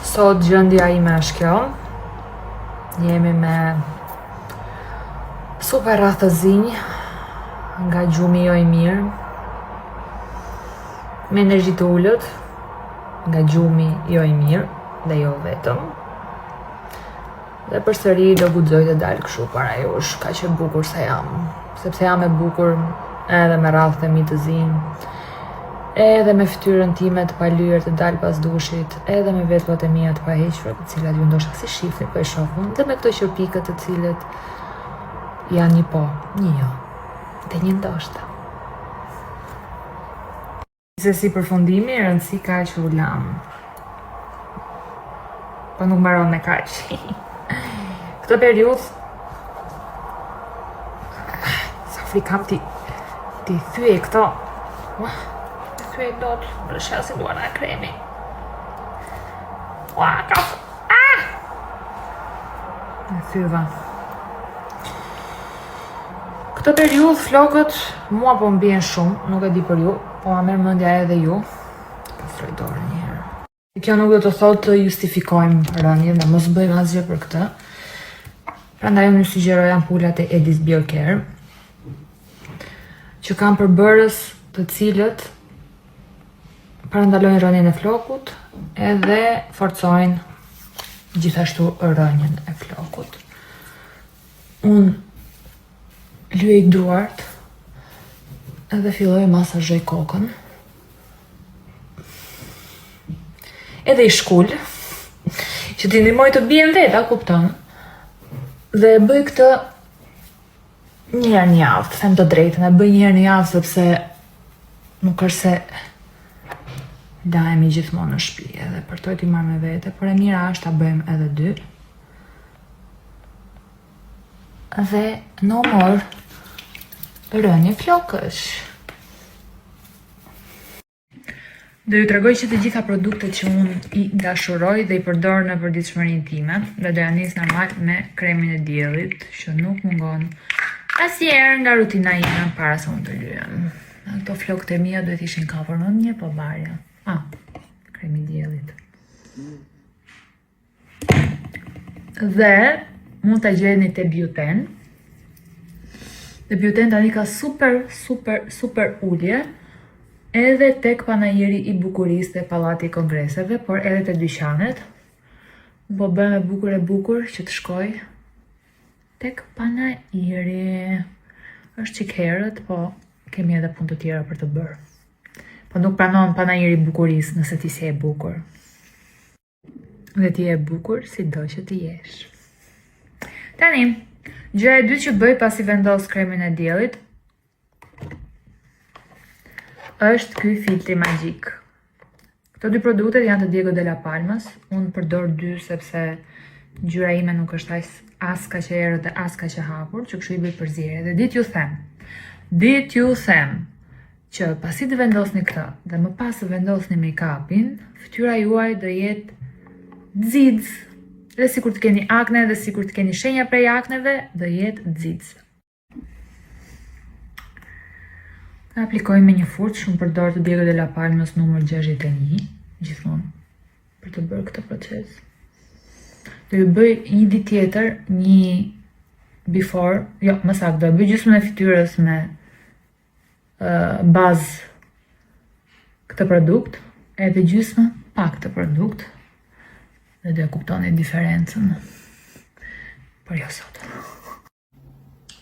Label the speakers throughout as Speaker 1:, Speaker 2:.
Speaker 1: Sot gjendja ime është kjo. Jemi me super rathëzinj nga gjumi jo I mirë, me energji të ullët nga gjumi jo I mirë dhe jo vetëm. Dhe përsëri do guxoj të dalë kështu para jush, kaq e bukur se jam, sepse jam e bukur edhe me radhët e mi të zinj, edhe me fytyrën time të palyer të dalë pas dushit, edhe me vetvat e mia të pahequra, të cilat ju ndoshta si shifni po e shohun, dhe me këto qërpikët të cilët janë një po, një jo, dhe një ndoshta. Se si përfundimi, rëndësi kaq u lam. Po nuk mbaron me kaq. Këtë periudhë sa frikam ti thyej këto. Thyej dot, për shasi duara kremi. Në thyva. Këtë periudhë flokët mua po mbien shumë, nuk e di për ju, po ma merr mendja edhe ju. Pastroj dorën një herë. Kjo nuk do të thotë të justifikojmë rënien dhe mos bëjmë asgjë për këtë. Prandaj unë sugjeroj ampulat e Edis Biocare, që kanë përbërës të cilët parandalojnë rënien e flokut edhe forcojnë gjithashtu rënien e flokut. Unë lyej duart edhe filloj masazhoj kokën. Edhe I shkull, që t'i ndihmoj të bien vetë, a kupton? Dhe e bëj këtë një herë në javë, të them të drejtën, e bëj një herë në javë sepse nuk është se dajemi gjithmonë në shtëpi, edhe përtoj t'i marr me vete, por e mira është ta bëjmë edhe dy. Dhe no more rënje flokësh. Do ju tregoj që të gjitha produktet që unë I dashuroj dhe I përdor në përditshmërinë time, dhe do ja nis normal me kremin e diellit, që nuk mungon asnjëherë nga rutina ime para se unë të lyhem. Këto flokët e mia duhet ishin kapur më mirë, po varja. Kremi I diellit. Dhe mund ta gjeni te Biuten. Te Biuten tani ka super ulje. Edhe tek panajeri I bukurisë dhe pallati I kongreseve, por edhe te dyqanet. Po bëhem e bukur që të shkoj tek panajeri. Është çik herët, po kemi edhe punë të tjera për të bërë. Po nuk pranon panajeri I bukurisë nëse ti si e bukur. Dhe ti e bukur sido që ti jesh. Tani, gjëja e dytë që bëj pasi vendos kremin e diellit është ky filtri magjik. Këto dy produktet janë të Diego Della Palmas. Unë përdor dy sepse ngjyra ime nuk është as kaq e errët dhe as kaq e hapur, që kështu I bëj përzierje. Dhe dit ju them që pasi të vendosni këtë dhe më pas të vendosni make-upin, fytyra juaj do jetë xiz. Dhe sikur të keni akne dhe sikur të keni shenja prej akneve, do jetë xiz. Aplikoj me një furçë, shumë përdor të Diego Della Palmas numër 61, gjithmonë, për të bërë këtë proces. Do ju bëj një ditë tjetër, një before, jo, më saktë, do bëj gjysmën e fytyrës me bazë këtë produkt, edhe gjysmën pa këtë produkt, dhe do e kuptoni diferencën. Por jo sot.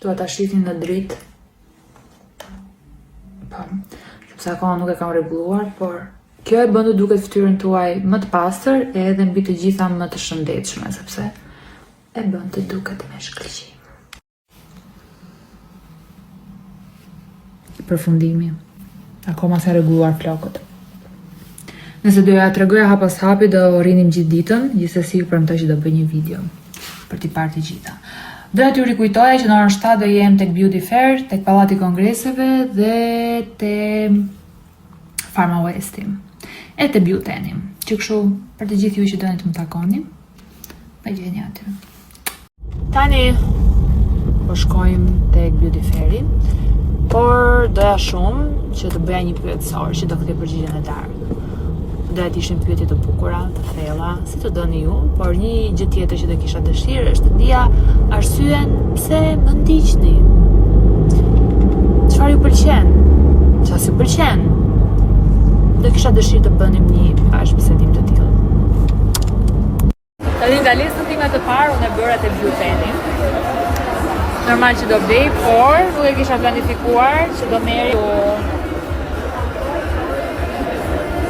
Speaker 1: Dua ta shihni në dritë. Sepse akoma nuk e kam rregulluar, por kjo e bën të duket fytyrën tuaj më të pastër edhe mbi të gjitha më të shëndetshme, sepse e bën të duket me shkëlqim. Përfundimi. Akoma s'e rregulluar flokët. Nëse doja t'tregoja hap pas hapi do rrinim gjithë ditën, gjithsesi ju premtoj që do bëj një video për t'i parë të gjitha. Doja t'ju rikujtoja që në orën 7 do jem tek Beauty Fair, tek pallati I kongreseve dhe te Pharma Westi. E te Biuteni, që kështu për të gjithë ju që doni të më takoni, më gjeni aty. Tani po shkojmë tek Beauty Fairi, por doja shumë që të bëja një pyetësor që do kthej përgjigjen e darkë. Doja të ishin pyetje të bukura, të thella, si të doni ju, por një gjë tjetër që do kisha dëshirë është të dija arsyen pse më ndiqni. Çfarë ju pëlqen? Çfarë ju pëlqen? Do kisha dëshirë të bënim një bashkëbisedim të tillë. Tani ndalesën time të parë unë e bëra te Bjuteni. Normal që do vdej, por nuk e kisha planifikuar që do merri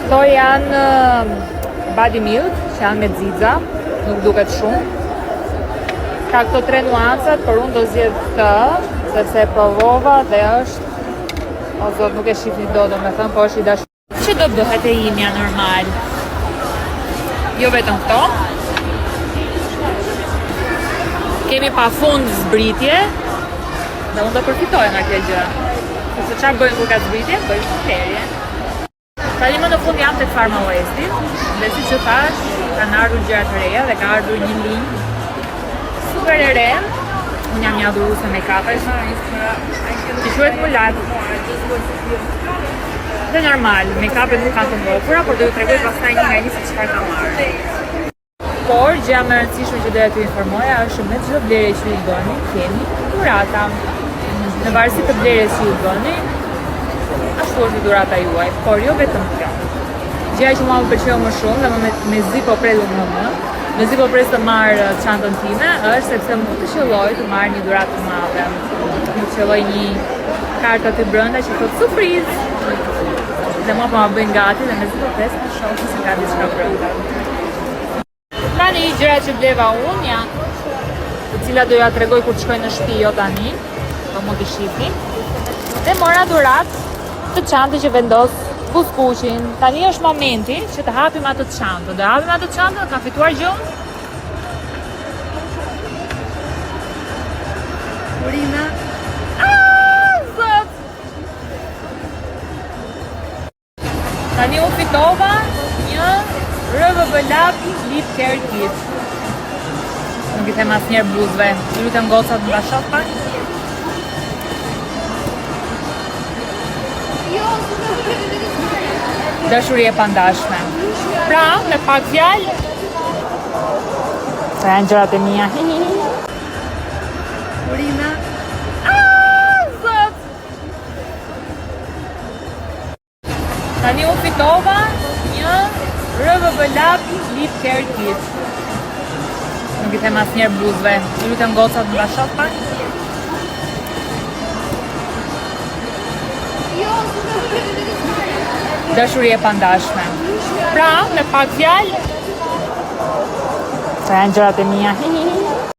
Speaker 1: këto janë body milk, që janë me xixa, nuk duket shumë. Ka këto 3 nuancat, por unë do zgjedh këtë, sepse e provova dhe është, o zot, nuk e shihni dot, domethënë, po është i dashur. Që do bëhet e imja normal? Jo vetëm këto. Kemi pa fund zbritje dhe unë do përfitoj nga kjo gjë. Se çfarë bëjmë kur ka zbritje? Bëjmë shkëterje. Tani më në fund jam tek Pharma Westi dhe siç e thash, kanë ardhur gjëra të reja dhe ka ardhur një linjë super e re. Unë jam një adhuruese make-up-esh, që quhet Mulat. Dhe normal, make-up-et nuk kanë të ngopura, por do ju tregoj pastaj një nga një se çfarë kam marrë. Por gjëja më e rëndësishme që doja t'ju informoja është me çdo blerje që ju bëni, kemi dhurata. Në varësi të blerjes që ju bëni, ashtu është dhurata juaj, por jo vetëm kjo. Gjëja që mua më pëlqeu më shumë dhe mezi po pres mezi po pres të marr çantën time, është sepse mund të qelloj të marr një dhuratë të madhe. Mund të qelloj një kartë aty brenda që thotë surprizë. Dhe mua po ma bëjnë gati dhe mezi po pres të shoh se ka diçka brenda. Tani gjërat që bleva unë janë, të cilat do ja tregoj kur të shkoj në shtëpi, jo tani, po mund të shihni. Dhe mora dhuratë të çantën që vendos buzëkuqin. Tani është momenti që të hapim atë çantë. Do hapim atë çantë dhe ka fituar gjën. Urina. Zot! Tani u fitova një RVB Lab Lip Care Kit. Nuk i them asnjëherë buzëve. Ju lutem gocat më bashkë pak. Dashuri e pandashme. Pra, me pak fjalë. Sa janë gjërat e mia. Urina. Zot! Tani u fitova një RVB Lab Lip Care Kit. Nuk i them asnjëherë buzëve. Ju lutem gocat më bashkë pak. Dashuri e pandashme. Pra, me pak fjalë. Sa janë gjërat e mia.